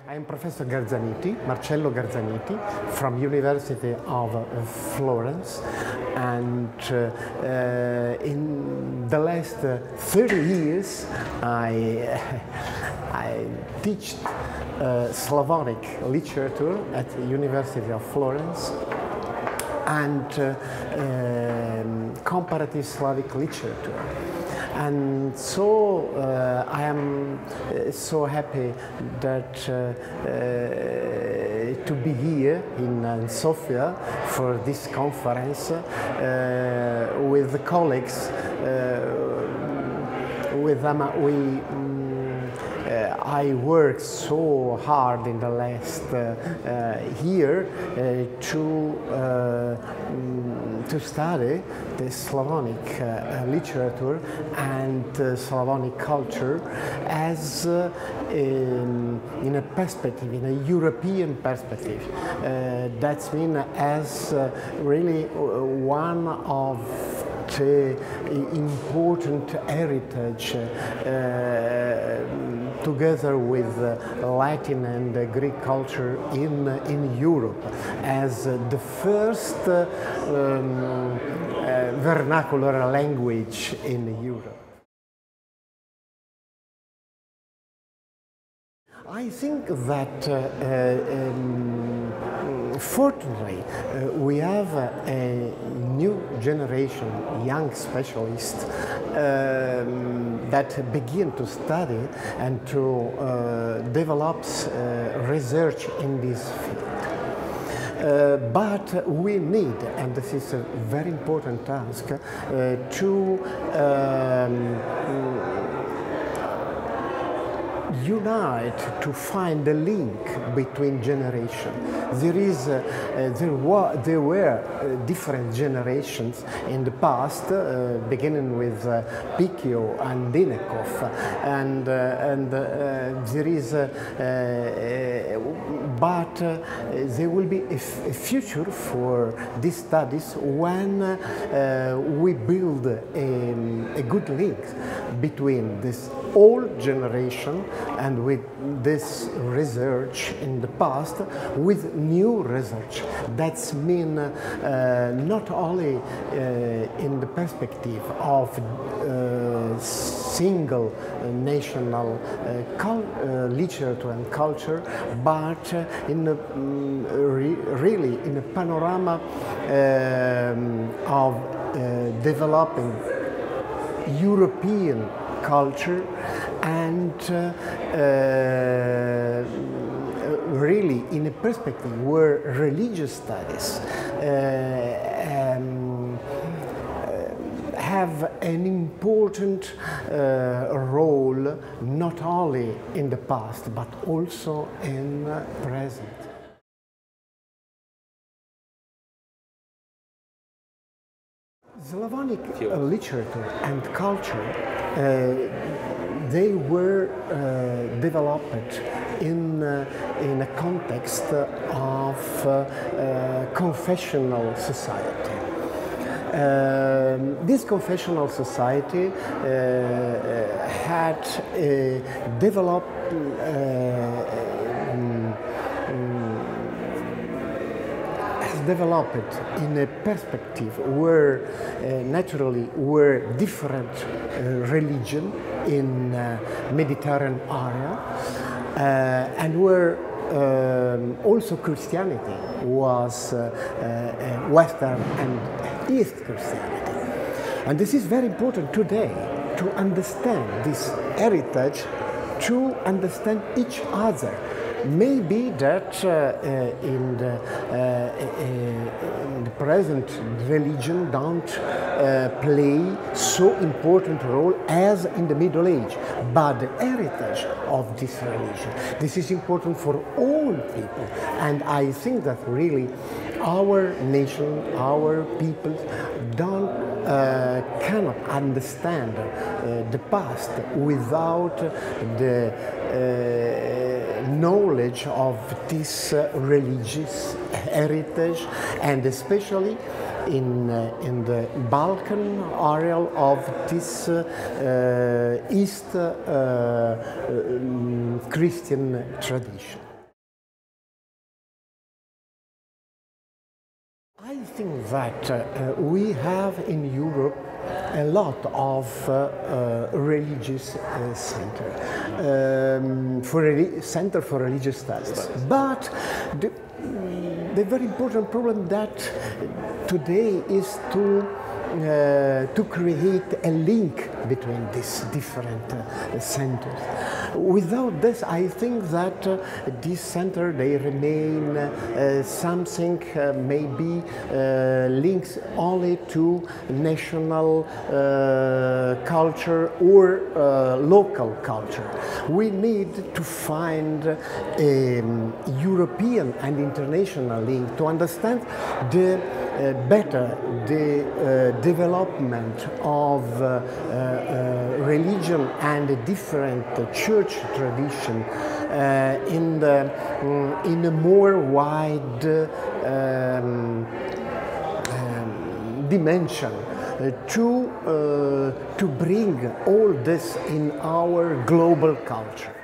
I am Professor Gardzaniti, Marčello Gardzaniti, from University of Florence, and in the last 30 years I teach Slavonic literature at the University of Florence and comparative Slavic literature. And so I am so happy that to be here in Sofia for this conference with the colleagues with them I worked so hard in the last year to study the Slavonic literature and Slavonic culture as in a perspective, in a European perspective. That means as really one of the important heritage together with Latin and Greek culture in Europe as the first vernacular language in Europe. I think that fortunately we have a new generation, young specialists that begin to study and to develop research in this field. But we need, and this is a very important task, to unite, to find a link between generations. There were different generations in the past, beginning with Picchio and Dinekov, and there is, but there will be a future for these studies when we build a good link between this old generation and with this research in the past with new research. That's mean not only in the perspective of single national literature and culture, but in really in a panorama of developing European culture and really in a perspective where religious studies have an important role not only in the past but also in the present. Slavonic literature and culture, they were developed in a context of confessional society. This confessional society had developed in a perspective where naturally were different religion in Mediterranean area and where also Christianity was Western and East Christianity. And this is very important today to understand this heritage, to understand each other. Maybe that in the present religion don't play so important role as in the Middle Age, but the heritage of this religion. This is important for all people, and I think that really our nation, our people cannot understand the past without the knowledge of this religious heritage, and especially in the Balkan area of this East Christian tradition. I think that we have in Europe a lot of religious centers Center for Religious Studies. But the very important problem that today is to create a link between these different centers. Without this, I think that this center, they remain something maybe links only to national culture or local culture. We need to find a European and international link to understand better the development of religion and a different church tradition in a more wide dimension to bring all this in our global culture.